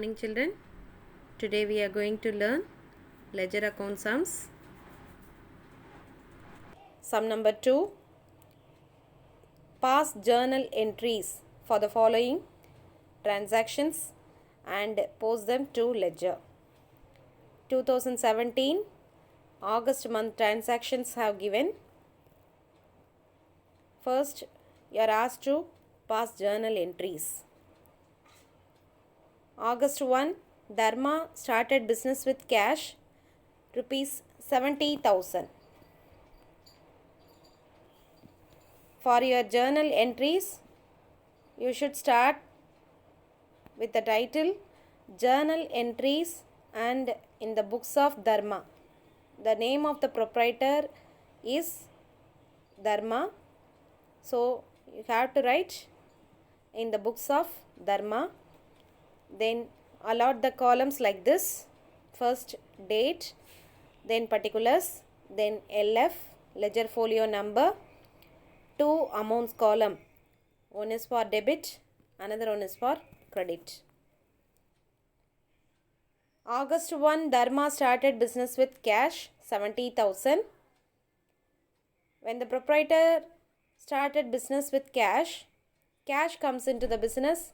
morning, children. Today we are going to learn ledger account sums. Sum number 2. Pass journal entries for the following transactions and post them to ledger. 2017 August month transactions have given. First, you are asked to pass journal entries. August 1, Dharma started business with cash rupees 70,000. For your journal entries, you should start with the title Journal Entries and in the books of Dharma. The name of the proprietor is Dharma. So you have to write in the books of Dharma. Then allot the columns like this. First date, then particulars, then LF, ledger folio number, 2 amounts column. One is for debit, another one is for credit. August 1, Dharma started business with cash 70,000. When the proprietor started business with cash comes into the business.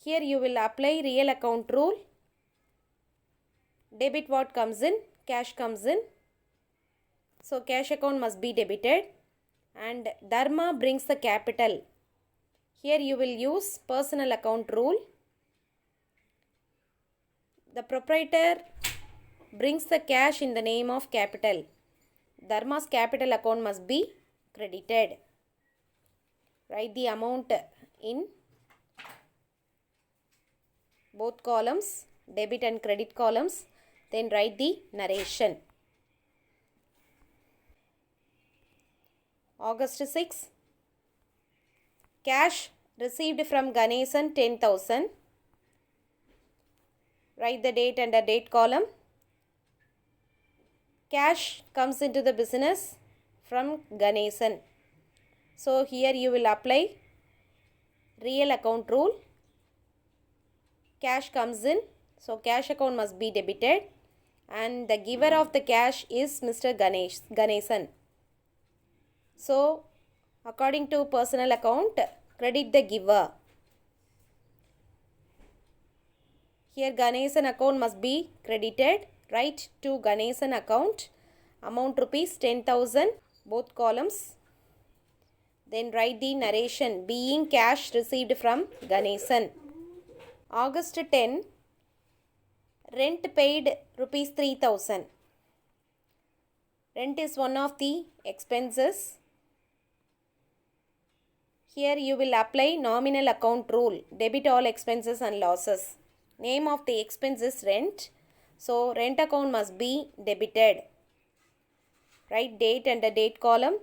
Here you will apply real account rule. Debit what comes in, cash comes in. So cash account must be debited. And Dharma brings the capital. Here you will use personal account rule. The proprietor brings the cash in the name of capital. Dharma's capital account must be credited. Write the amount in both columns, debit and credit columns. Then write the narration. August 6. Cash received from Ganesan 10,000. Write the date and the date column. Cash comes into the business from Ganesan. So here you will apply real account rule. Cash comes in. So cash account must be debited. And the giver of the cash is Mr. Ganesan. So according to personal account, credit the giver. Here Ganesan account must be credited. Write to Ganesan account amount rupees 10,000, both columns. Then write the narration being cash received from Ganesan. August 10, rent paid rupees 3,000. Rent is one of the expenses. Here you will apply nominal account rule, debit all expenses and losses. Name of the expense is rent. So rent account must be debited. Write date and the date column.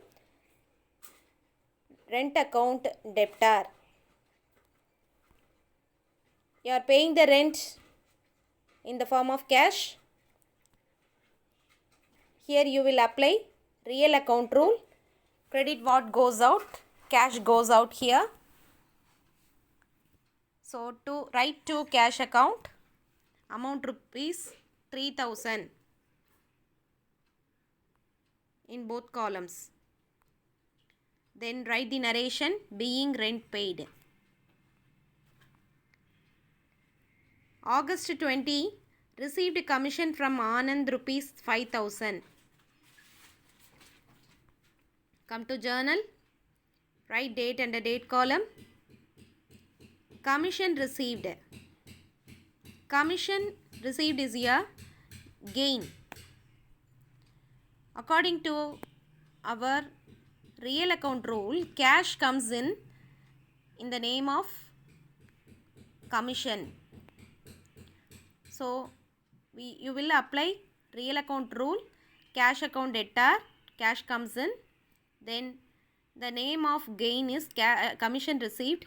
Rent account debtor. You are paying the rent in the form of cash. Here you will apply real account rule. Credit what goes out, cash goes out here. So to write to cash account, amount rupees 3,000 in both columns. Then write the narration being rent paid. August 20, received commission from Anand rupees 5,000. Come to journal. Write date and the date column. Commission received. Commission received is a gain. According to our real account rule, cash comes in the name of commission. So you will apply real account rule, cash account debtor, cash comes in. Then the name of gain is commission received.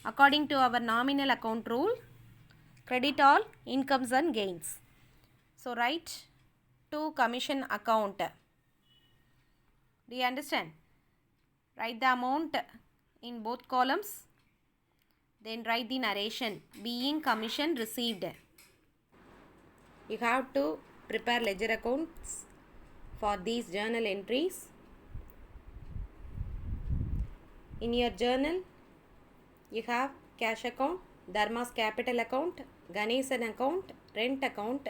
According to our nominal account rule, credit all incomes and gains. So write to commission account. Do you understand? Write the amount in both columns. Then write the narration. Being commission received. You have to prepare ledger accounts for these journal entries. In your journal, you have cash account, Dharma's capital account, Ganesan account, rent account,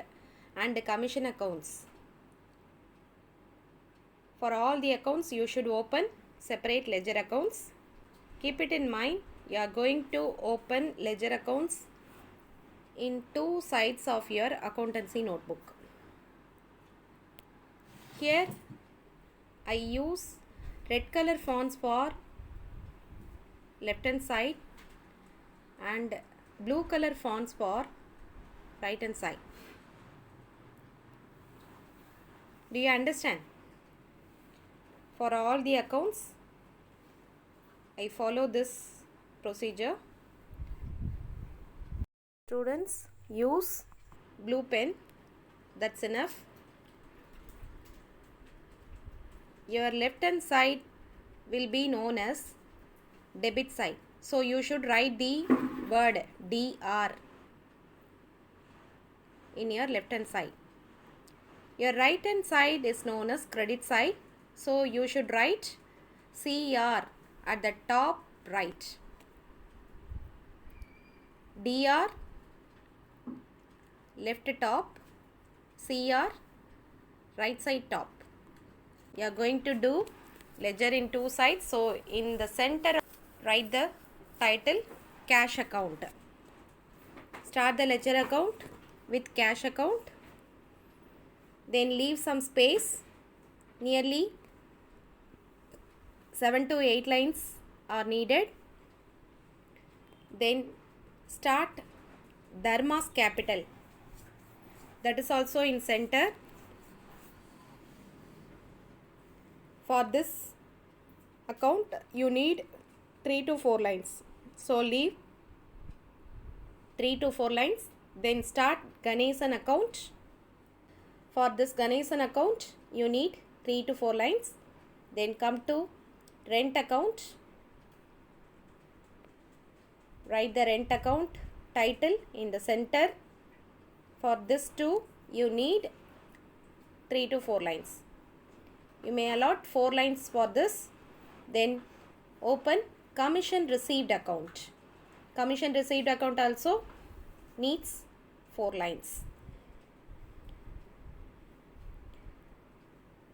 and commission accounts. For all the accounts, you should open separate ledger accounts. Keep it in mind, you are going to open ledger accounts in two sides of your accountancy notebook. Here, I use red color fonts for left hand side and blue color fonts for right hand side. Do you understand? For all the accounts, I follow this procedure. Students, use blue pen, that's enough. Your left hand side will be known as debit side. So you should write the word DR in your left hand side. Your right hand side is known as credit side. So you should write CR at the top right. DR left top, CR right side top. You are going to do ledger in two sides. So in the center, write the title cash account. Start the ledger account with cash account. Then leave some space. Nearly 7 to 8 lines are needed. Then start Dharma's capital. That is also in center. For this account, you need 3 to 4 lines. So leave 3 to 4 lines. Then start Ganesan account. For this Ganesan account, you need 3 to 4 lines. Then come to rent account. Write the rent account title in the center. For this too, you need 3 to 4 lines. You may allot 4 lines for this. Then open commission received account. Commission received account also needs 4 lines.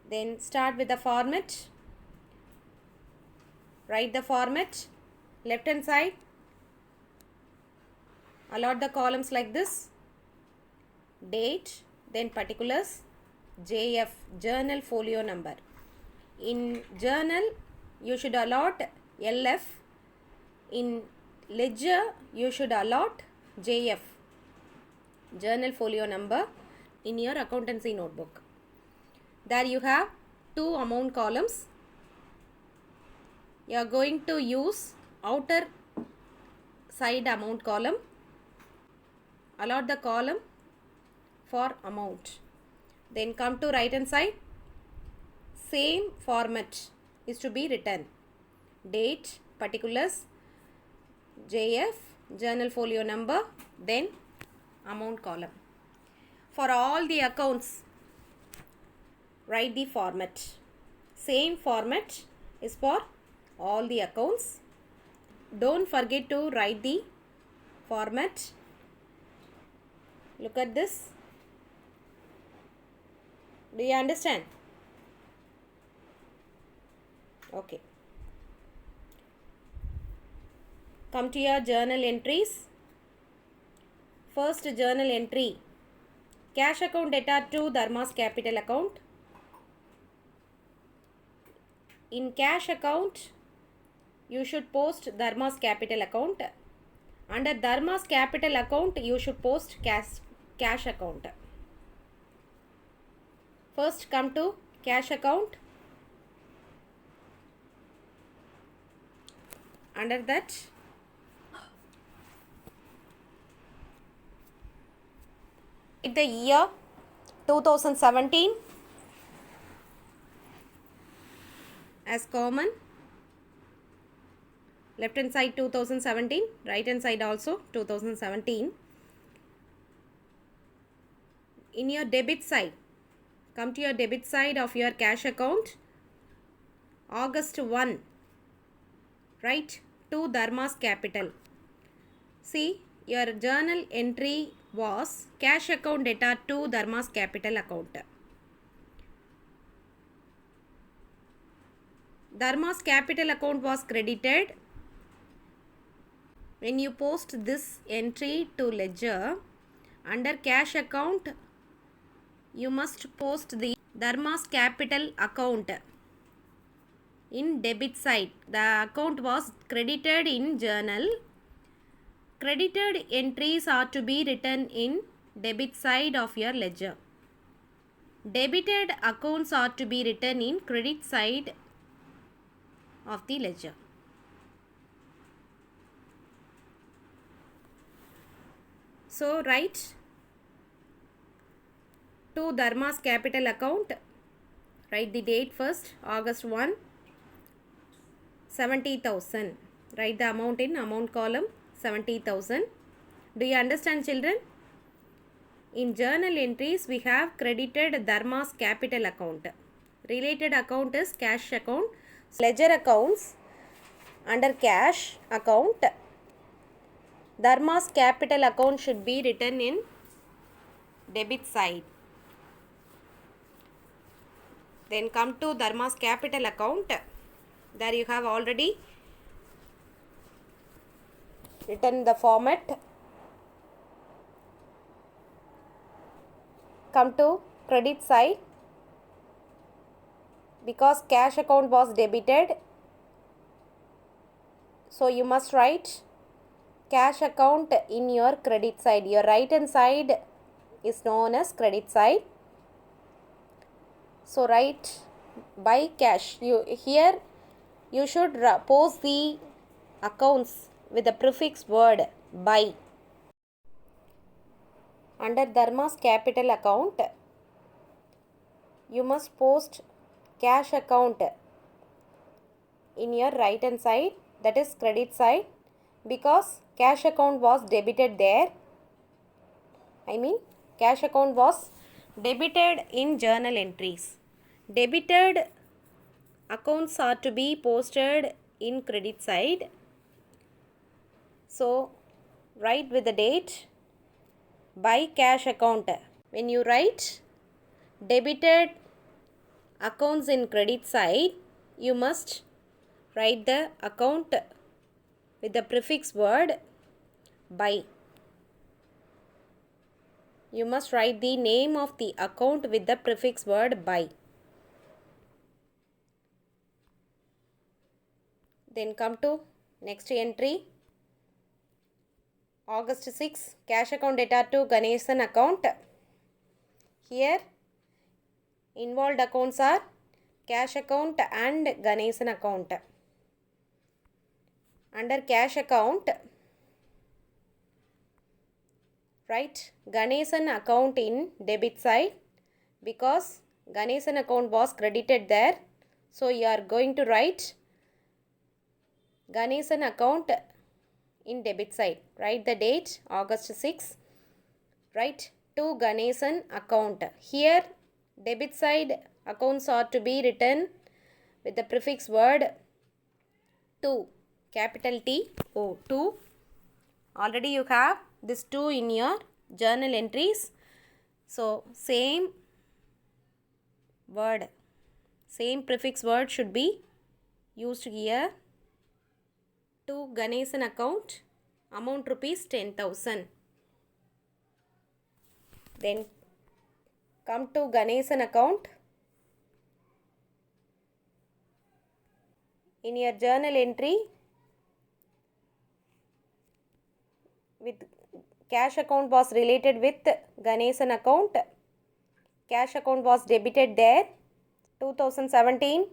Then start with the format. Write the format. Left hand side, allot the columns like this. Date, then particulars, JF, journal folio number. In journal, you should allot LF. In ledger, you should allot JF, journal folio number, in your accountancy notebook. There you have 2 amount columns. You are going to use outer side amount column. Allot the column for amount. Then come to right hand side. Same format is to be written. Date, particulars, JF, journal folio number, then amount column. For all the accounts, write the format. Same format is for all the accounts. Don't forget to write the format. Look at this. Do you understand? Okay. Come to your journal entries. First journal entry. Cash account debtor to Dharma's capital account. In cash account, you should post Dharma's capital account. Under Dharma's capital account, you should post cash account. First come to cash account. Under that, the year 2017 as common. Left hand side 2017, right hand side also 2017. In your debit side, come to your debit side of your cash account. August 1, write to Dharma's Capital. See, your journal entry was cash account data to Dharma's Capital account. Dharma's Capital account was credited. When you post this entry to ledger, under cash account, you must post the Dharma's Capital account in debit side. The account was credited in journal. Credited entries are to be written in debit side of your ledger. Debited accounts are to be written in credit side of the ledger. So write to Dharma's Capital account. Write the date first, August 1, 70,000. Write the amount in amount column, 70,000. Do you understand, children? In journal entries, we have credited Dharma's Capital account. Related account is cash account. Ledger accounts, under cash account, Dharma's Capital account should be written in debit side. Then come to Dharma's Capital account. There you have already written the format. Come to credit side. Because cash account was debited, so you must write cash account in your credit side. Your right hand side is known as credit side. So write by cash. Here you should post the accounts with the prefix word by. Under Dharma's Capital account, you must post cash account in your right hand side, that is credit side, because cash account was debited there. Cash account was debited in journal entries. Debited accounts are to be posted in credit side. So write with the date by cash account. When you write debited accounts in credit side, you must write the account with the prefix word by. You must write the name of the account with the prefix word by. Then come to next entry. August 6, cash account data to Ganesan account. Here involved accounts are cash account and Ganesan account. Under cash account, write Ganesan account in debit side because Ganesan account was credited there. So you are going to write Ganesan account in debit side. Write the date August 6. Write to Ganesan account. Here debit side accounts are to be written with the prefix word to, capital T O, to. Already you have this 2 in your journal entries. So same word, same prefix word should be used here. To Ganesan account, amount rupees 10,000. Then come to Ganesan account. In your journal entry, with cash account was related with Ganesan account. Cash account was debited there. 2017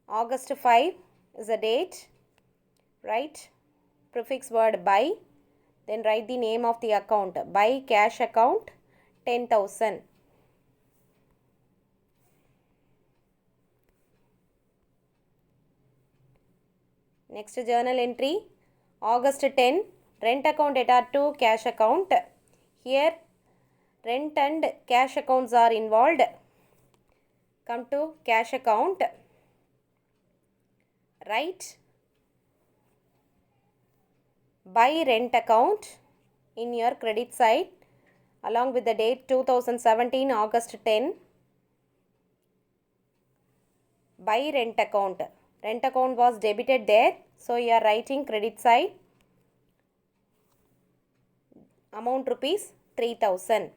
August 5 is the date. Write prefix word by. Then write the name of the account. By cash account 10,000. Next journal entry, August 10, rent account debtor to cash account. Here rent and cash accounts are involved. Come to cash account. Write buy rent account in your credit side along with the date 2017 August 10. Buy rent account. Rent account was debited there. So you are writing credit side. Amount rupees 3000.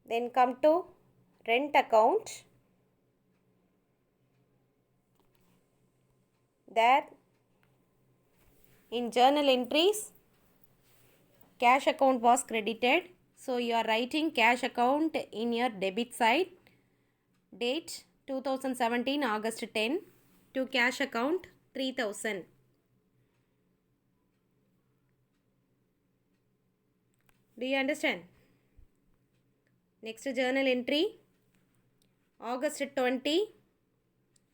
Then come to rent account. There in journal entries, cash account was credited. So you are writing cash account in your debit side. Date 2017 August 10 to cash account 3000. Do you understand? Next journal entry, August 20,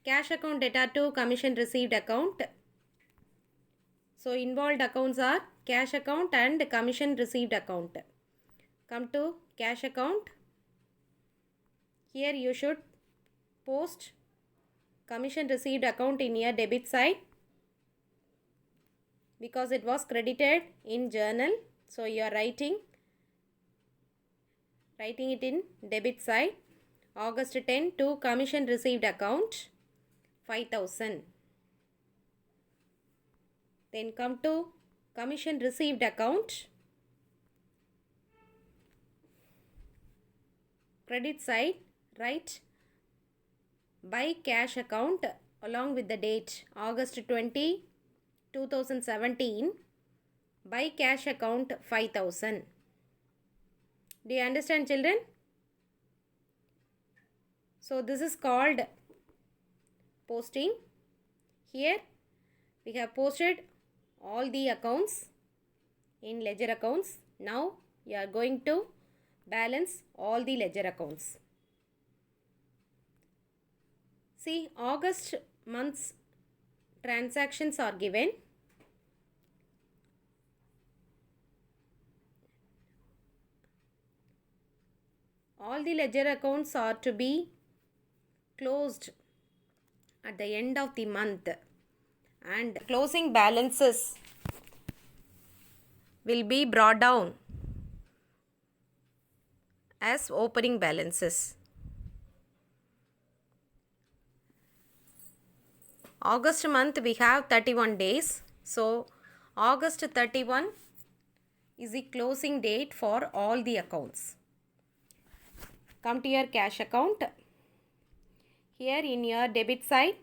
cash account debtor to commission received account. So involved accounts are cash account and commission received account. Come to cash account. Here you should post commission received account in your debit side because it was credited in journal. So you are writing it in debit side. August 10 to commission received account 5000. Then come to commission received account. Credit side, write buy cash account along with the date August 20, 2017. Buy cash account 5000. Do you understand, children? So this is called posting. Here we have posted all the accounts in ledger accounts. Now you are going to balance all the ledger accounts. See, August month's transactions are given. All the ledger accounts are to be closed at the end of the month, and closing balances will be brought down as opening balances. August month we have 31 days. So August 31 is the closing date for all the accounts. Come to your cash account. Here in your debit side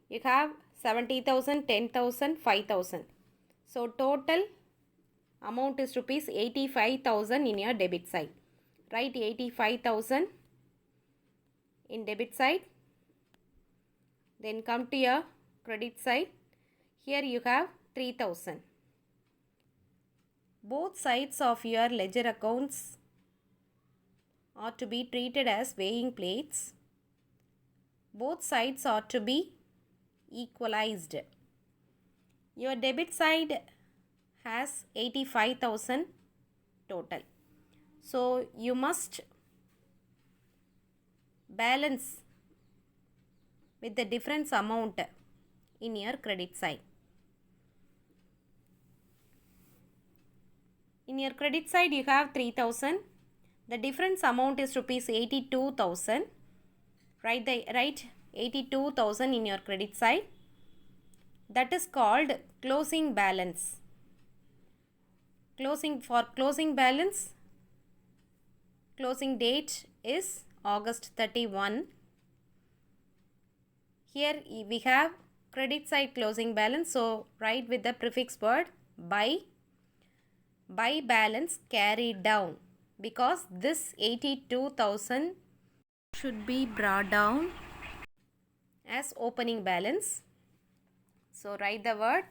you have 70,000, 10,000, 5,000. So total amount is rupees 85,000 in your debit side. Write 85,000 in debit side. Then come to your credit side. Here you have 3000. Both sides of your ledger accounts are to be treated as weighing plates. Both sides are to be equalized. Your debit side has 85,000 total. So you must balance with the difference amount in your credit side. In your credit side you have 3000. The difference amount is rupees 82,000. Write 82,000 in your credit side. That is called closing balance. Closing balance, closing date is August 31. Here we have credit side closing balance. So write with the prefix word by balance carried down, because this 82,000 should be brought down as opening balance. So write the word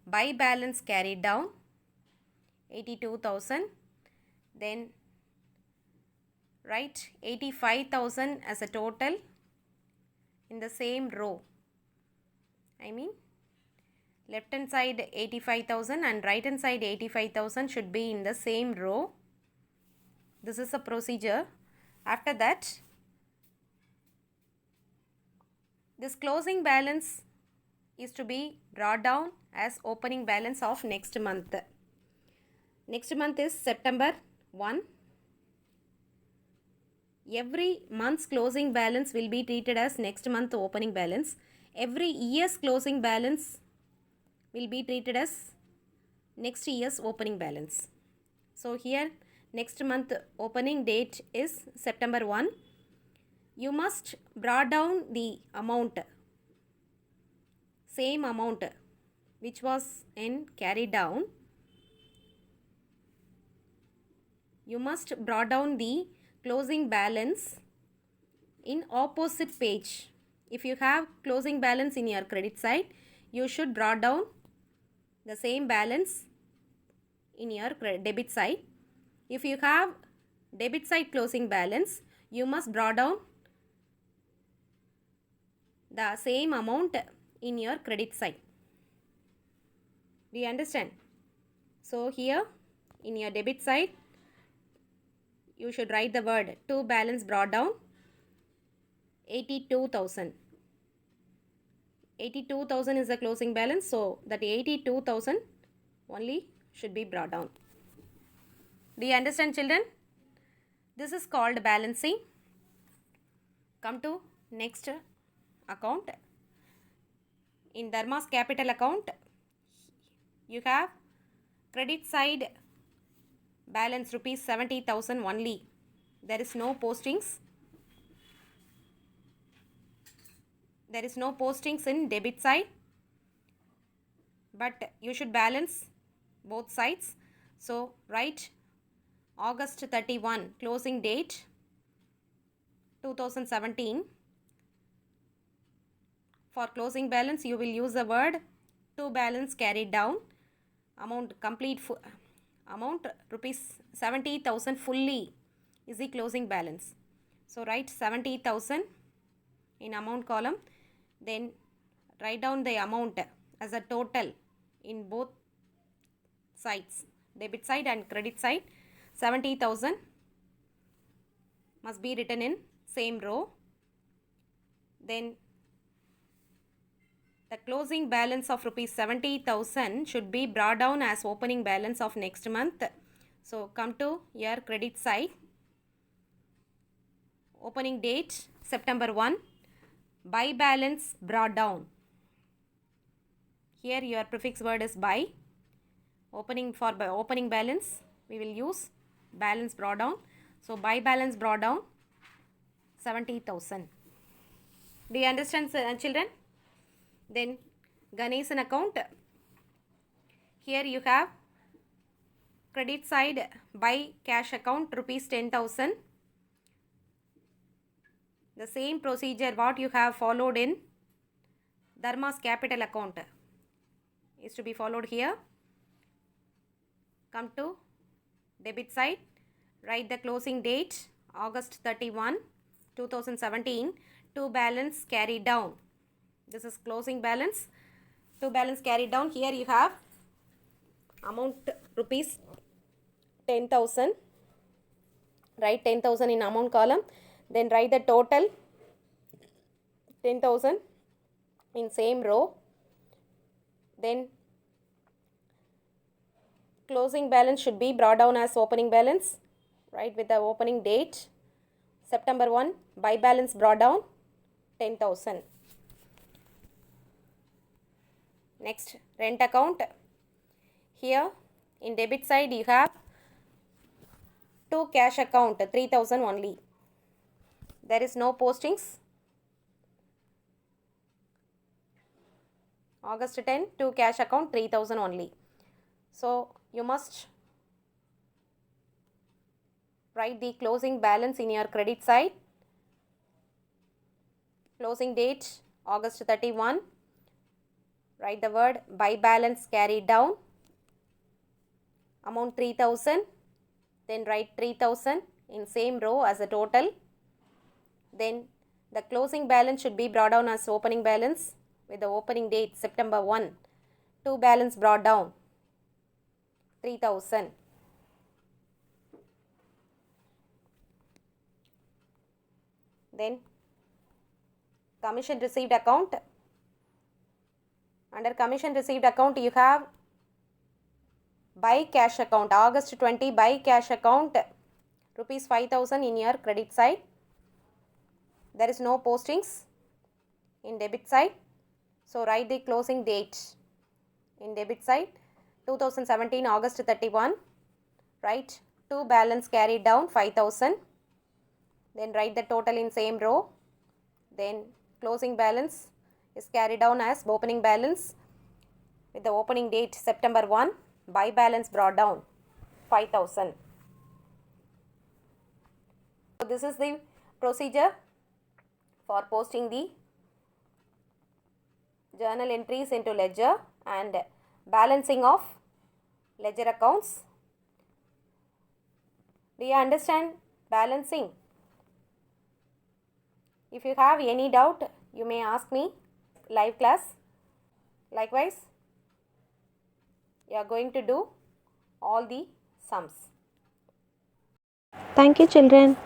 by balance carried down 82,000. Then write 85,000 as a total in the same row. I mean left hand side 85,000 and right hand side 85,000 should be in the same row. This is a procedure. After that, this closing balance is to be brought down as opening balance of next month. Next month is September 1. Every month's closing balance will be treated as next month opening balance. Every year's closing balance will be treated as next year's opening balance. So here next month opening date is September 1. You must brought down the amount, same amount which was in carry down. You must brought down the closing balance in opposite page. If you have closing balance in your credit side, you should brought down the same balance in your debit side. If you have debit side closing balance, you must brought down the same amount in your credit side. Do you understand? So here in your debit side, you should write the word to balance brought down 82,000. 82,000 is the closing balance, so that 82,000 only should be brought down. Do you understand, children? This is called balancing. Come to next account. In Dharma's capital account, you have credit side balance rupees 70,000 only. There is no postings. There is no postings in debit side, but you should balance both sides. So write August 31 closing date 2017. For closing balance, you will use the word to balance carried down. Amount complete amount rupees 70,000 fully is the closing balance. So write 70,000 in amount column. Then write down the amount as a total in both sides, debit side and credit side. 70,000 must be written in same row. Then the closing balance of rupees 70,000 should be brought down as opening balance of next month. So come to your credit side. Opening date September 1. By balance brought down. Here your prefix word is by. Opening balance we will use balance brought down. So by balance brought down 70,000. Do you understand, children? Then Ganesan account. Here you have credit side by cash account rupees 10,000. The same procedure what you have followed in Dharma's capital account is to be followed here. Come to debit side. Write the closing date August 31, 2017 to balance carried down. This is closing balance. To balance carried down. Here you have amount rupees 10,000. Write 10,000 in amount column. Then write the total 10,000 in same row. Then closing balance should be brought down as opening balance. Write with the opening date September 1. By balance brought down 10,000. Next, rent account. Here in debit side you have to cash account 3,000 only. There is no postings. August 10 to cash account 3,000 only. So you must write the closing balance in your credit side. Closing date August 31. Write the word by balance carried down. Amount 3,000. Then write 3,000 in same row as a total. Then the closing balance should be brought down as opening balance. with the opening date September 1. 2 balance brought down 3000. Then commission received account. Under commission received account you have buy cash account, August 20 buy cash account, rupees 5000 in your credit side. There is no postings in debit side. So write the closing date in debit side 2017 August 31. Write 2 balance carried down 5000. Then write the total in same row. Then closing balance is carried down as opening balance with the opening date September 1. Buy balance brought down 5000. So this is the procedure for posting the journal entries into ledger and balancing of ledger accounts. Do you understand balancing? If you have any doubt, you may ask me live class. Likewise, you are going to do all the sums. Thank you, children.